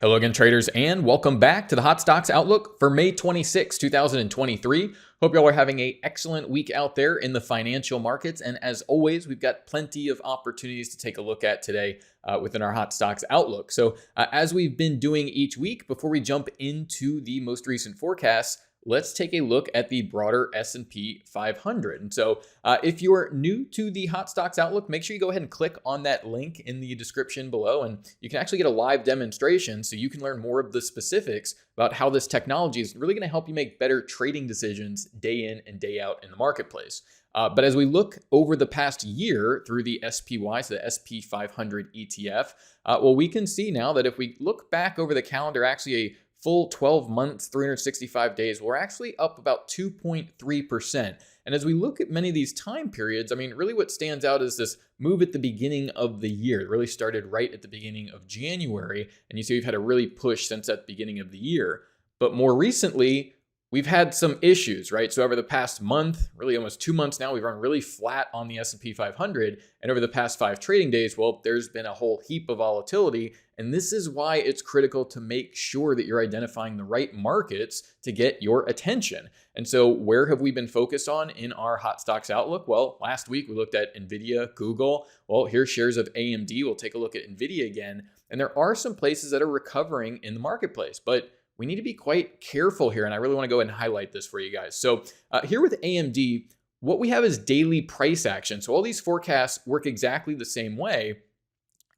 Hello again, traders, and welcome back to the Hot Stocks Outlook for May 26, 2023. Hope y'all are having an excellent week out there in the financial markets. And as always, we've got plenty of opportunities to take a look at today within our Hot Stocks Outlook. So as we've been doing each week, before we jump into the most recent forecasts, let's take a look at the broader S&P 500. And so if you're new to the Hot Stocks Outlook, make sure you go ahead and click on that link in the description below, and you can actually get a live demonstration so you can learn more of the specifics about how this technology is really going to help you make better trading decisions day in and day out in the marketplace. But as we look over the past year through the SPY, so the SP 500 ETF, well, we can see now that if we look back over the calendar, actually a full 12 months, 365 days, we're actually up about 2.3%. And as we look at many of these time periods, I mean, really what stands out is this move at the beginning of the year. It really started right at the beginning of January. And you see we've had a really push since that beginning of the year. But more recently, we've had some issues, right? So over the past month, really almost 2 months now, we've run really flat on the S&P 500. And over the past 5 trading days, well, there's been a whole heap of volatility. And this is why it's critical to make sure that you're identifying the right markets to get your attention. And so where have we been focused on in our Hot Stocks Outlook? Well, last week we looked at NVIDIA, Google. Well, here's shares of AMD. We'll take a look at NVIDIA again. And there are some places that are recovering in the marketplace, but we need to be quite careful here. And I really want to go ahead and highlight this for you guys. So here with AMD, what we have is daily price action. So all these forecasts work exactly the same way.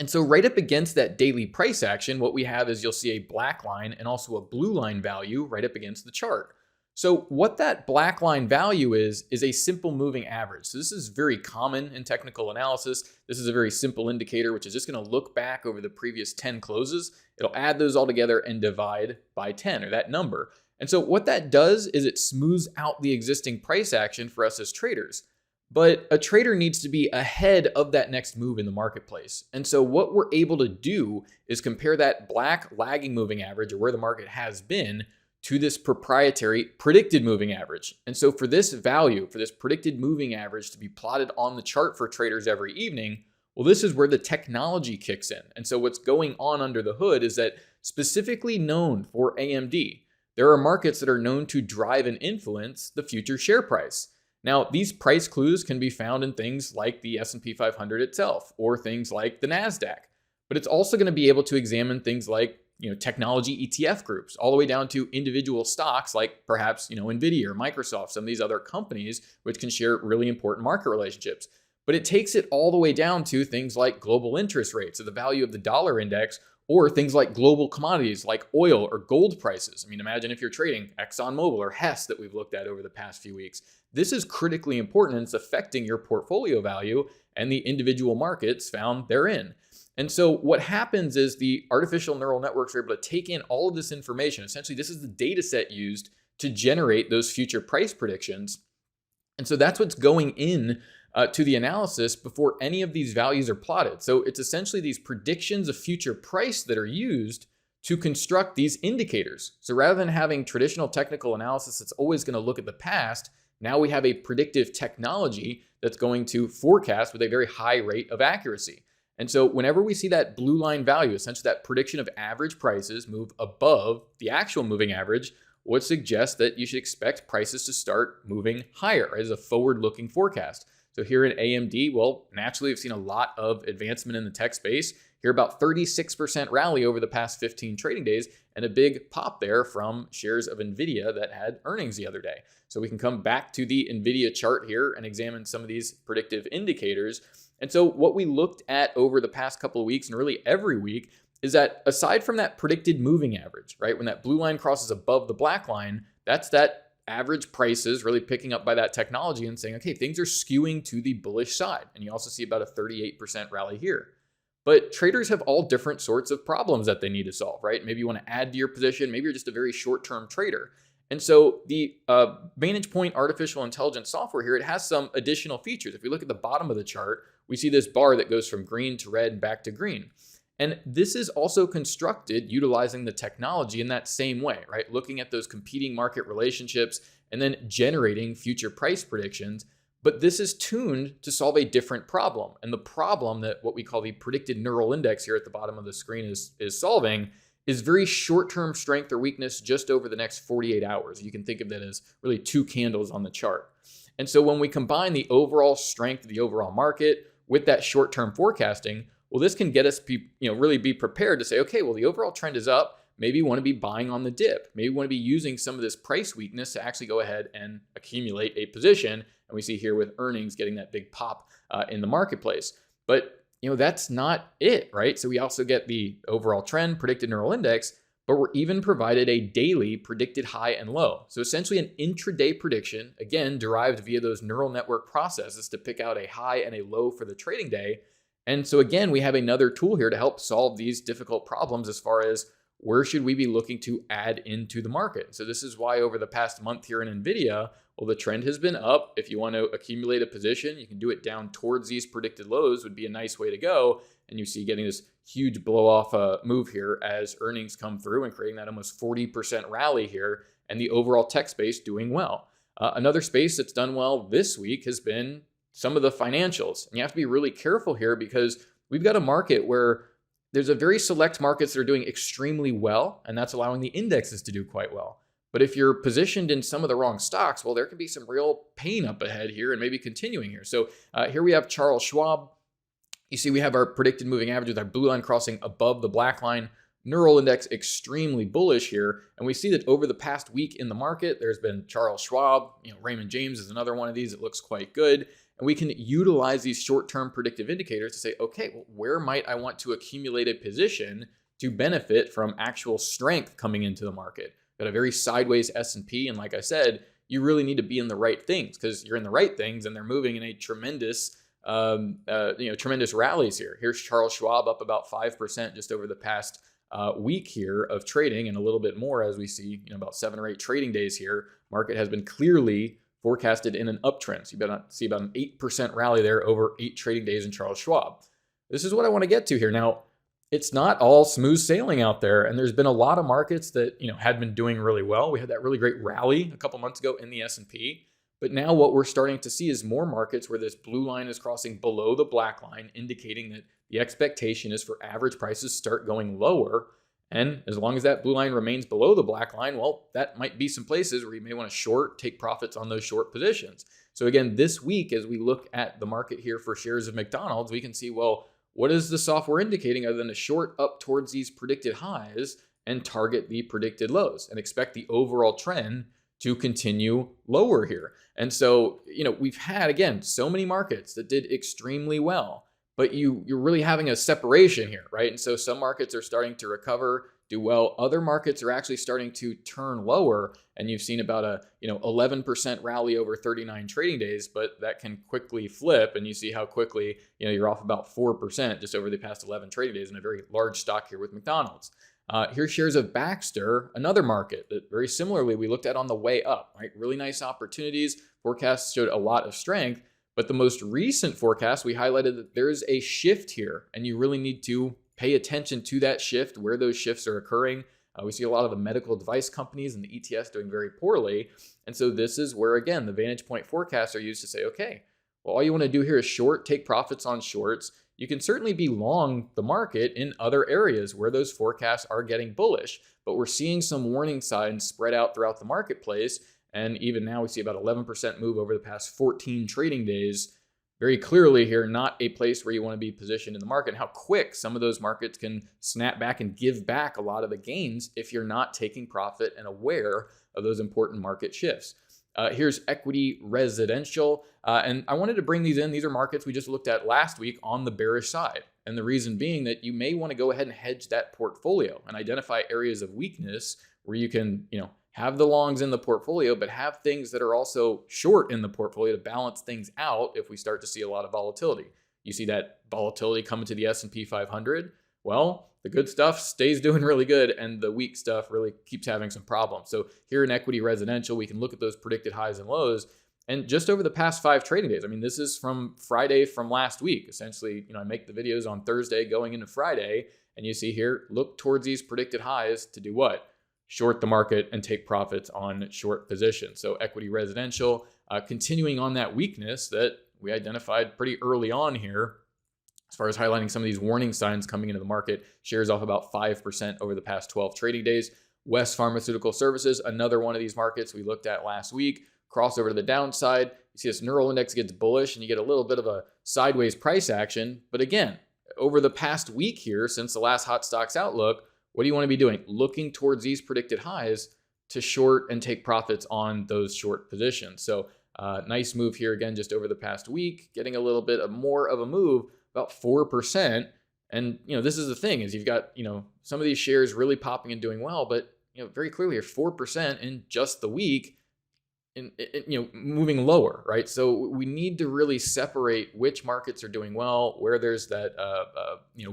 And so right up against that daily price action, what we have is you'll see a black line and also a blue line value right up against the chart. So what that black line value is a simple moving average. So this is very common in technical analysis. This is a very simple indicator, which is just going to look back over the previous 10 closes. It'll add those all together and divide by 10, or that number. And so what that does is it smooths out the existing price action for us as traders. But a trader needs to be ahead of that next move in the marketplace. And so what we're able to do is compare that black lagging moving average, or where the market has been, to this proprietary predicted moving average. And so for this value, for this predicted moving average to be plotted on the chart for traders every evening, well, this is where the technology kicks in. And so what's going on under the hood is that specifically known for AMD, there are markets that are known to drive and influence the future share price. Now, these price clues can be found in things like the S&P 500 itself, or things like the NASDAQ. But it's also going to be able to examine things like technology ETF groups, all the way down to individual stocks like perhaps, NVIDIA or Microsoft, some of these other companies which can share really important market relationships. But it takes it all the way down to things like global interest rates, or the value of the dollar index, or things like global commodities like oil or gold prices. I mean, imagine if you're trading ExxonMobil or Hess that we've looked at over the past few weeks. This is critically important, and it's affecting your portfolio value and the individual markets found therein. And so what happens is the artificial neural networks are able to take in all of this information. Essentially, this is the data set used to generate those future price predictions. And so that's what's going in to the analysis before any of these values are plotted. So it's essentially these predictions of future price that are used to construct these indicators. So rather than having traditional technical analysis that's always going to look at the past, now we have a predictive technology that's going to forecast with a very high rate of accuracy. And so whenever we see that blue line value, essentially that prediction of average prices move above the actual moving average, would suggest that you should expect prices to start moving higher as a forward-looking forecast. So here in AMD, well, naturally, we've seen a lot of advancement in the tech space. Here, about 36% rally over the past 15 trading days, and a big pop there from shares of NVIDIA that had earnings the other day. So we can come back to the NVIDIA chart here and examine some of these predictive indicators. And so what we looked at over the past couple of weeks, and really every week, is that aside from that predicted moving average, right, when that blue line crosses above the black line, that's that average prices really picking up by that technology and saying, okay, things are skewing to the bullish side. And you also see about a 38% rally here. But traders have all different sorts of problems that they need to solve, right? Maybe you want to add to your position. Maybe you're just a very short-term trader. And so the Vantagepoint artificial intelligence software here, it has some additional features. If we look at the bottom of the chart, we see this bar that goes from green to red and back to green. And this is also constructed utilizing the technology in that same way, right? Looking at those competing market relationships and then generating future price predictions. But this is tuned to solve a different problem. And the problem that what we call the predicted neural index here at the bottom of the screen is solving is very short-term strength or weakness just over the next 48 hours. You can think of that as really two candles on the chart. And so when we combine the overall strength of the overall market with that short-term forecasting, well, this can get us really be prepared to say, okay, well, the overall trend is up. Maybe you want to be buying on the dip. Maybe you want to be using some of this price weakness to actually go ahead and accumulate a position. And we see here with earnings getting that big pop in the marketplace. But that's not it, right? So we also get the overall trend, predicted neural index, but we're even provided a daily predicted high and low. So essentially an intraday prediction, again, derived via those neural network processes to pick out a high and a low for the trading day. And so again, we have another tool here to help solve these difficult problems as far as where should we be looking to add into the market. So this is why over the past month here in NVIDIA, well, the trend has been up. If you want to accumulate a position, you can do it down towards these predicted lows would be a nice way to go. And you see getting this huge blow off move here as earnings come through and creating that almost 40% rally here, and the overall tech space doing well. Another space that's done well this week has been some of the financials. And you have to be really careful here because we've got a market where there's a very select markets that are doing extremely well, and that's allowing the indexes to do quite well. But if you're positioned in some of the wrong stocks, well, there can be some real pain up ahead here and maybe continuing here. So here we have Charles Schwab. You see we have our predicted moving average with our blue line crossing above the black line. Neural index extremely bullish here. And we see that over the past week in the market, there's been Charles Schwab, Raymond James is another one of these that looks quite good. And we can utilize these short-term predictive indicators to say, okay, well, where might I want to accumulate a position to benefit from actual strength coming into the market? Got a very sideways S&P. And like I said, you really need to be in the right things because you're in the right things and they're moving in a tremendous, tremendous rallies here. Here's Charles Schwab up about 5% just over the past week here of trading, and a little bit more as we see, about 7 or 8 trading days here. Market has been clearly forecasted in an uptrend. So you see about an 8% rally there over 8 trading days in Charles Schwab. This is what I want to get to here. Now, it's not all smooth sailing out there, and there's been a lot of markets that had been doing really well. We had that really great rally a couple months ago in the S&P, but now what we're starting to see is more markets where this blue line is crossing below the black line, indicating that the expectation is for average prices to start going lower. And as long as that blue line remains below the black line, well, that might be some places where you may want to short, take profits on those short positions. So again, this week, as we look at the market here for shares of McDonald's, we can see, well, what is the software indicating other than a short up towards these predicted highs and target the predicted lows and expect the overall trend to continue lower here. And so, we've had, again, so many markets that did extremely well. But you're really having a separation here, right? And so some markets are starting to recover, do well. Other markets are actually starting to turn lower. And you've seen about a 11% rally over 39 trading days, but that can quickly flip. And you see how quickly you're off about 4% just over the past 11 trading days in a very large stock here with McDonald's. Here's shares of Baxter, another market that very similarly we looked at on the way up, right? Really nice opportunities. Forecasts showed a lot of strength. But the most recent forecast, we highlighted that there's a shift here, and you really need to pay attention to that shift, where those shifts are occurring. We see a lot of the medical device companies and the ETFs doing very poorly. And so this is where, again, the Vantagepoint forecasts are used to say, okay, well, all you want to do here is short, take profits on shorts. You can certainly be long the market in other areas where those forecasts are getting bullish, but we're seeing some warning signs spread out throughout the marketplace. And even now we see about 11% move over the past 14 trading days. Very clearly here, not a place where you want to be positioned in the market. And how quick some of those markets can snap back and give back a lot of the gains if you're not taking profit and aware of those important market shifts. Here's equity residential. And I wanted to bring these in. These are markets we just looked at last week on the bearish side. And the reason being that you may want to go ahead and hedge that portfolio and identify areas of weakness where you can, have the longs in the portfolio, but have things that are also short in the portfolio to balance things out if we start to see a lot of volatility. You see that volatility coming to the S&P 500. Well, the good stuff stays doing really good, and the weak stuff really keeps having some problems. So here in equity residential, we can look at those predicted highs and lows. And just over the past 5 trading days, this is from Friday from last week. Essentially, I make the videos on Thursday going into Friday, and you see here, look towards these predicted highs to do what? Short the market and take profits on short positions. So equity residential, continuing on that weakness that we identified pretty early on here. As far as highlighting some of these warning signs coming into the market, shares off about 5% over the past 12 trading days. West Pharmaceutical Services, another one of these markets we looked at last week, crossover to the downside. You see this neural index gets bullish and you get a little bit of a sideways price action. But again, over the past week here, since the last Hot Stocks Outlook, what do you want to be doing? Looking towards these predicted highs to short and take profits on those short positions. So nice move here again, just over the past week, getting a little bit of more of a move, about 4%. And, this is the thing is you've got, some of these shares really popping and doing well, but, very clearly you're 4% in just the week in moving lower, right? So we need to really separate which markets are doing well, where there's that,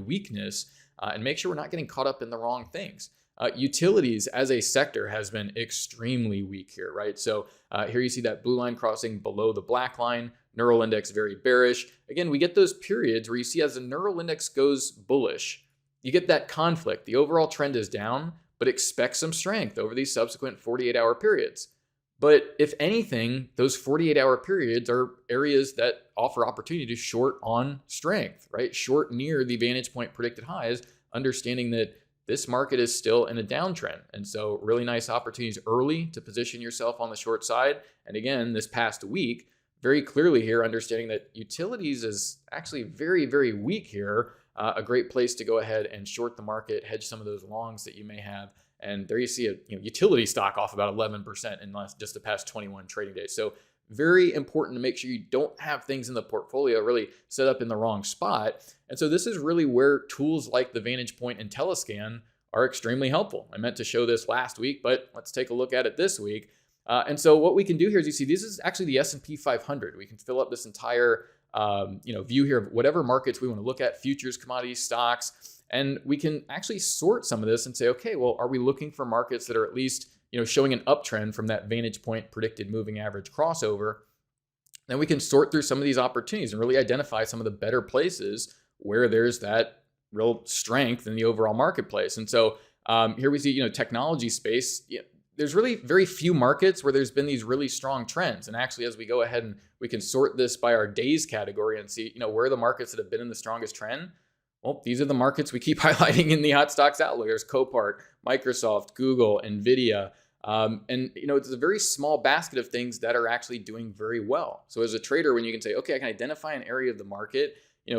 weakness, and make sure we're not getting caught up in the wrong things. Utilities as a sector has been extremely weak here, right? So here you see that blue line crossing below the black line, neural index very bearish. Again, we get those periods where you see as the neural index goes bullish, you get that conflict. The overall trend is down, but expect some strength over these subsequent 48-hour periods. But if anything, those 48-hour periods are areas that offer opportunity to short on strength, right? Short near the Vantagepoint predicted highs, understanding that this market is still in a downtrend. And so really nice opportunities early to position yourself on the short side. And again, this past week, very clearly here, understanding that utilities is actually very, very weak here. A great place to go ahead and short the market, hedge some of those longs that you may have. And there you see a utility stock off about 11% in just the past 21 trading days. So very important to make sure you don't have things in the portfolio really set up in the wrong spot. And so this is really where tools like the Vantagepoint and Telescan are extremely helpful. I meant to show this last week, but let's take a look at it this week. And so what we can do here is you see this is actually the S&P 500. We can fill up this entire view here of whatever markets we want to look at, futures, commodities, stocks. And we can actually sort some of this and say, okay, well, are we looking for markets that are at least showing an uptrend from that Vantagepoint predicted moving average crossover? Then we can sort through some of these opportunities and really identify some of the better places where there's that real strength in the overall marketplace. And so here we see, technology space. There's really very few markets where there's been these really strong trends. And actually, as we go ahead and we can sort this by our days category and see, where are the markets that have been in the strongest trend? Well, these are the markets we keep highlighting in the Hot Stocks Outlook. There's Copart, Microsoft, Google, NVDIA. And it's a very small basket of things that are actually doing very well. So as a trader, when you can say, okay, I can identify an area of the market,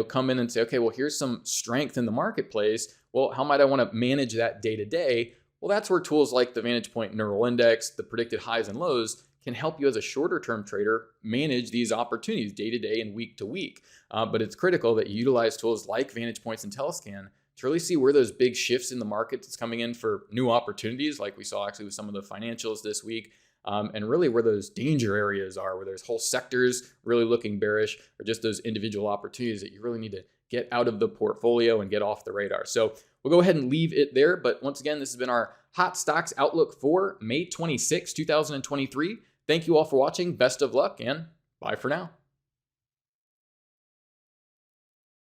come in and say, okay, well, here's some strength in the marketplace. Well, how might I want to manage that day to day? Well, that's where tools like the Vantagepoint Neural Index, the predicted highs and lows, can help you as a shorter term trader manage these opportunities day to day and week to week. But it's critical that you utilize tools like Vantagepoints and Telescan to really see where those big shifts in the market that's coming in for new opportunities, like we saw actually with some of the financials this week, and really where those danger areas are, where there's whole sectors really looking bearish, or just those individual opportunities that you really need to get out of the portfolio and get off the radar. So we'll go ahead and leave it there. But once again, this has been our Hot Stocks Outlook for May 26, 2023. Thank you all for watching. Best of luck and bye for now.